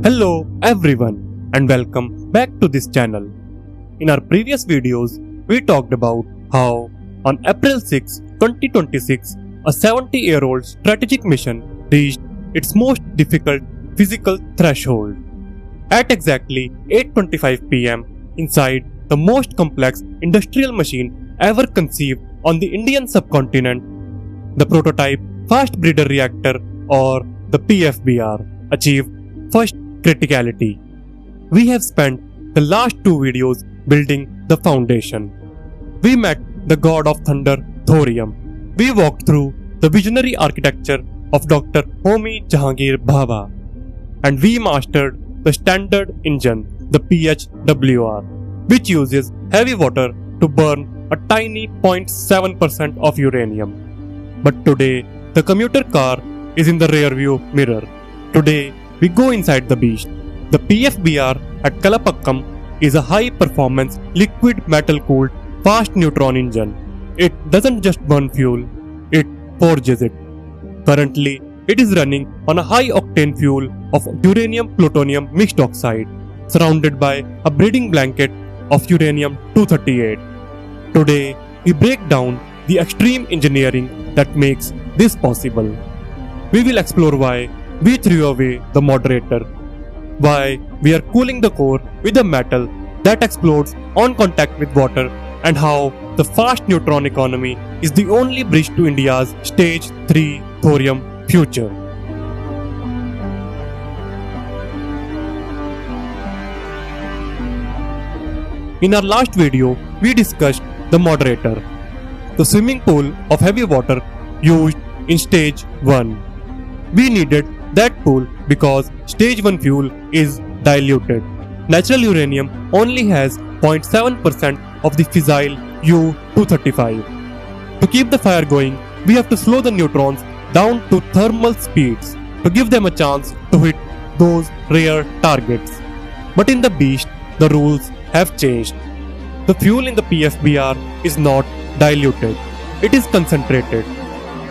Hello everyone and welcome back to this channel. In our previous videos, we talked about how on April 6, 2026, a 70-year-old strategic mission reached its most difficult physical threshold. At exactly 8:25 p.m. inside the most complex industrial machine ever conceived on the Indian subcontinent, the Prototype Fast Breeder Reactor or the PFBR achieved first criticality. We have spent the last two videos building the foundation. We met the god of thunder, Thorium. We walked through the visionary architecture of Dr. Homi Jahangir Bhabha. And we mastered the standard engine, the PFBR, which uses heavy water to burn a tiny 0.7% of uranium. But today, the commuter car is in the rearview mirror. Today, we go inside the beast. The PFBR at Kalpakkam is a high-performance liquid metal-cooled fast-neutron engine. It doesn't just burn fuel, it forges it. Currently, it is running on a high-octane fuel of Uranium-Plutonium mixed oxide, surrounded by a breeding blanket of Uranium-238. Today, we break down the extreme engineering that makes this possible. We will explore why we threw away the moderator, why we are cooling the core with a metal that explodes on contact with water, and how the fast neutron economy is the only bridge to India's Stage 3 thorium future. In our last video, we discussed the moderator, the swimming pool of heavy water used in Stage 1. We needed that pool because Stage 1 fuel is diluted. Natural uranium only has 0.7% of the fissile U-235. To keep the fire going, we have to slow the neutrons down to thermal speeds to give them a chance to hit those rare targets. But in the beast, the rules have changed. The fuel in the PFBR is not diluted. It is concentrated.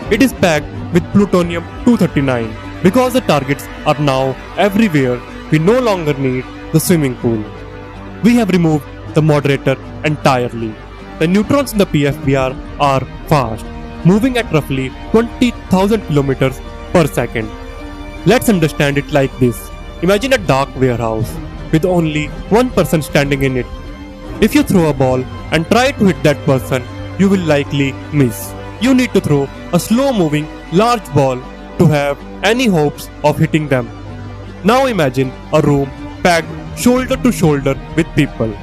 It is packed with plutonium-239. Because the targets are now everywhere, we no longer need the swimming pool. We have removed the moderator entirely. The neutrons in the PFBR are fast, moving at roughly 20,000 kilometers per second. Let's understand it like this. Imagine a dark warehouse with only one person standing in it. If you throw a ball and try to hit that person, you will likely miss. You need to throw a slow-moving large ball to have any hopes of hitting them. Now imagine a room packed shoulder to shoulder with people.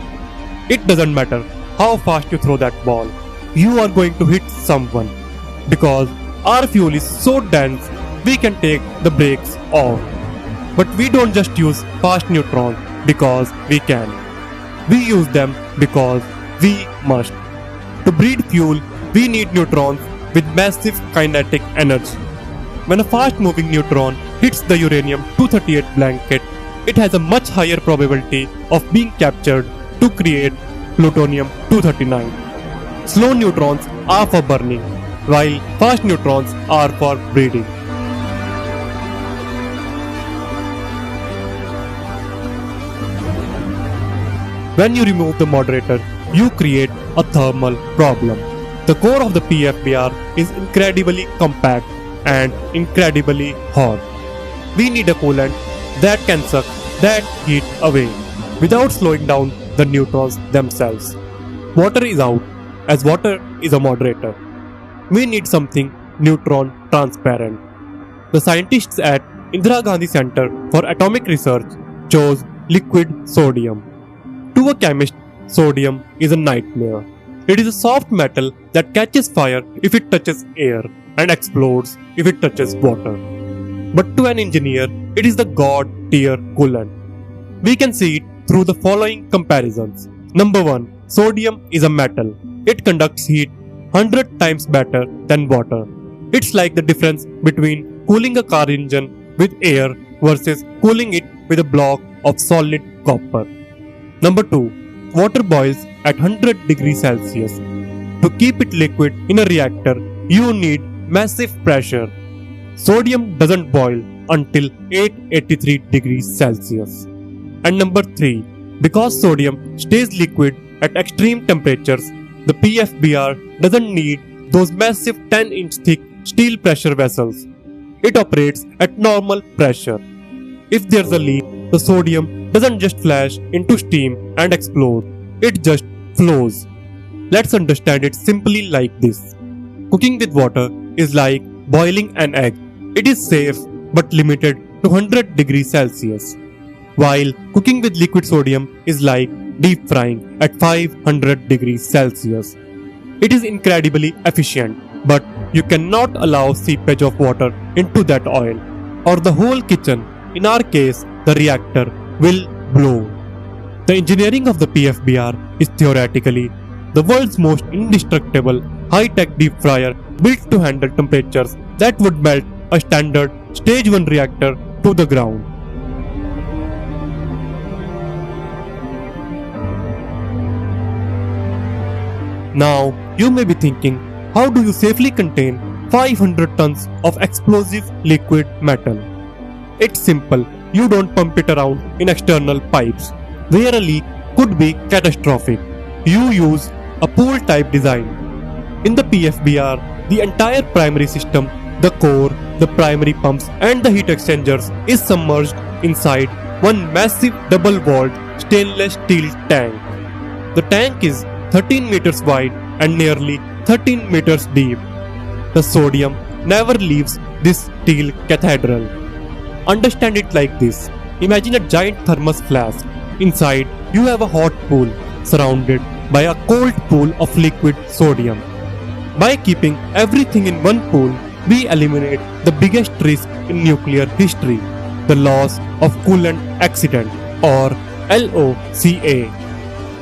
It doesn't matter how fast you throw that ball, you are going to hit someone. Because our fuel is so dense, we can take the brakes off. But we don't just use fast neutrons because we can. We use them because we must. To breed fuel, we need neutrons with massive kinetic energy. When a fast-moving neutron hits the uranium-238 blanket, it has a much higher probability of being captured to create plutonium-239. Slow neutrons are for burning, while fast neutrons are for breeding. When you remove the moderator, you create a thermal problem. The core of the PFBR is incredibly compact and incredibly hot. We need a coolant that can suck that heat away without slowing down the neutrons themselves. Water is out, as water is a moderator. We need something neutron transparent. The scientists at Indira Gandhi Center for Atomic Research chose liquid sodium. To a chemist, sodium is a nightmare. It is a soft metal that catches fire if it touches air and explodes if it touches water. But to an engineer, it is the god-tier coolant. We can see it through the following comparisons. Number 1. Sodium is a metal. It conducts heat 100 times better than water. It's like the difference between cooling a car engine with air versus cooling it with a block of solid copper. Number 2. Water boils at 100 degrees Celsius. To keep it liquid in a reactor, you need massive pressure. Sodium doesn't boil, until 883 degrees Celsius. And number 3. Because sodium stays liquid at extreme temperatures, the PFBR doesn't need those massive 10-inch thick steel pressure vessels. It operates at normal pressure. If there's a leak, the sodium doesn't just flash into steam and explode. It just flows. Let's understand it simply like this. Cooking with water is like boiling an egg. It is safe but limited to 100 degrees Celsius. While cooking with liquid sodium is like deep frying at 500 degrees Celsius. It is incredibly efficient, but you cannot allow seepage of water into that oil, or the whole kitchen, in our case the reactor, will blow. The engineering of the PFBR is theoretically the world's most indestructible high-tech deep fryer built to handle temperatures that would melt a standard stage 1 reactor to the ground. Now, you may be thinking, how do you safely contain 500 tons of explosive liquid metal? It's simple, you don't pump it around in external pipes, where a leak could be catastrophic. You use a pool type design. In the PFBR, the entire primary system, the core, the primary pumps and the heat exchangers is submerged inside one massive double-walled stainless steel tank. The tank is 13 meters wide and nearly 13 meters deep. The sodium never leaves this steel cathedral. Understand it like this. Imagine a giant thermos flask. Inside, you have a hot pool surrounded by a cold pool of liquid sodium. By keeping everything in one pool, we eliminate the biggest risk in nuclear history, the loss of coolant accident, or LOCA.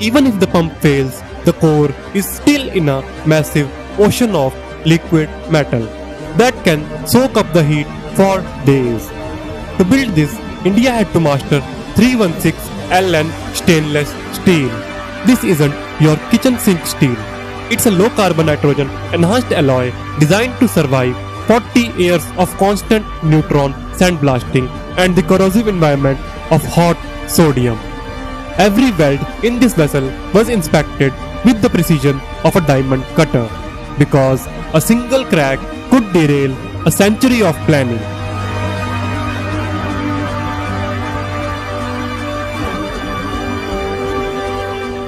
Even if the pump fails, the core is still in a massive ocean of liquid metal that can soak up the heat for days. To build this, India had to master 316 LN stainless steel. This isn't your kitchen sink steel. It's a low carbon nitrogen enhanced alloy designed to survive 40 years of constant neutron sandblasting and the corrosive environment of hot sodium. Every weld in this vessel was inspected with the precision of a diamond cutter, because a single crack could derail a century of planning.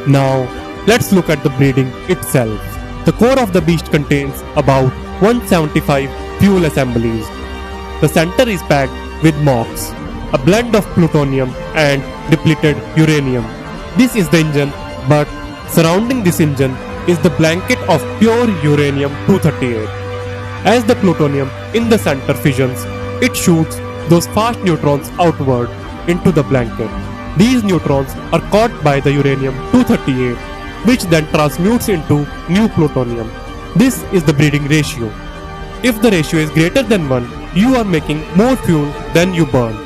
Now, let's look at the breeding itself. The core of the beast contains about 175 fuel assemblies. The center is packed with MOX, a blend of plutonium and depleted uranium. This is the engine, but surrounding this engine is the blanket of pure uranium-238. As the plutonium in the center fissions, it shoots those fast neutrons outward into the blanket. These neutrons are caught by the uranium-238, which then transmutes into new plutonium. This is the breeding ratio. If the ratio is greater than 1, you are making more fuel than you burn.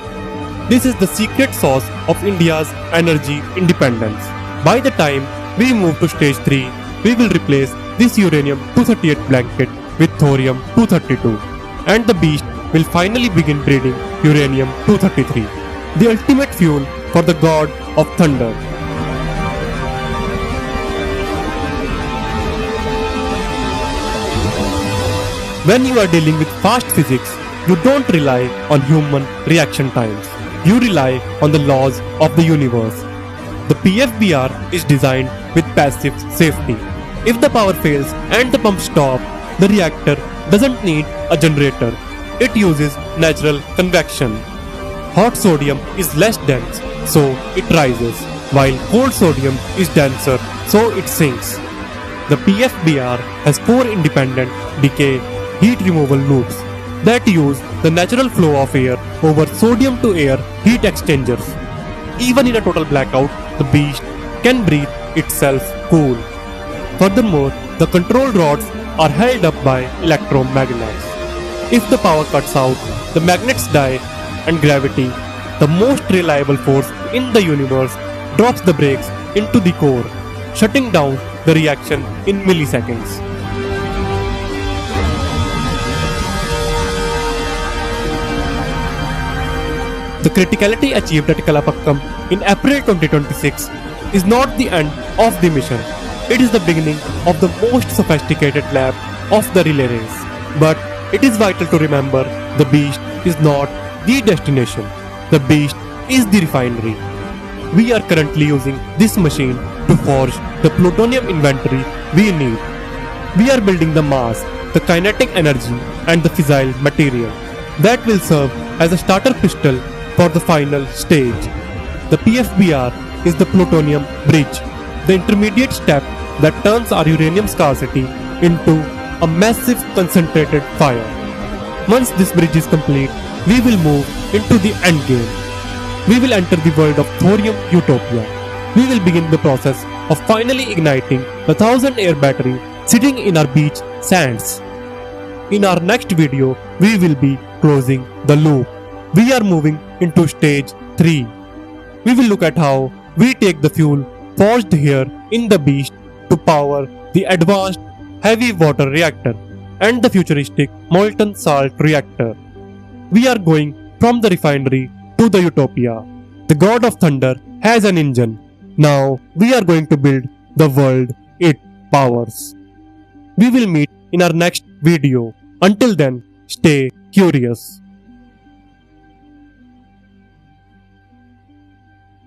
This is the secret sauce of India's energy independence. By the time we move to stage 3, we will replace this uranium-238 blanket with thorium-232, and the beast will finally begin breeding uranium-233, the ultimate fuel for the god of thunder. When you are dealing with fast physics, you don't rely on human reaction times. You rely on the laws of the universe. The PFBR is designed with passive safety. If the power fails and the pump stop, the reactor doesn't need a generator. It uses natural convection. Hot sodium is less dense, so it rises, while cold sodium is denser, so it sinks. The PFBR has 4 independent decay heat removal loops that use the natural flow of air over sodium to air heat exchangers. Even in a total blackout, the beast can breathe itself cool. Furthermore, the control rods are held up by electromagnets. If the power cuts out, the magnets die, and gravity, the most reliable force in the universe, drops the brakes into the core, shutting down the reaction in milliseconds. The criticality achieved at Kalpakkam in April 2026 is not the end of the mission. It is the beginning of the most sophisticated lab of the relay race. But it is vital to remember the beast is not the destination. The beast is the refinery. We are currently using this machine to forge the plutonium inventory we need. We are building the mass, the kinetic energy and the fissile material that will serve as a starter pistol for the final stage. The PFBR is the plutonium bridge, the intermediate step that turns our uranium scarcity into a massive concentrated fire. Once this bridge is complete, we will move into the endgame. We will enter the world of thorium utopia. We will begin the process of finally igniting the 1000-air battery sitting in our beach sands. In our next video, we will be closing the loop. We are moving into stage 3. We will look at how we take the fuel forged here in the beast to power the advanced heavy water reactor and the futuristic molten salt reactor. We are going from the refinery to the utopia. The god of thunder has an engine. Now we are going to build the world it powers. We will meet in our next video. Until then, stay curious.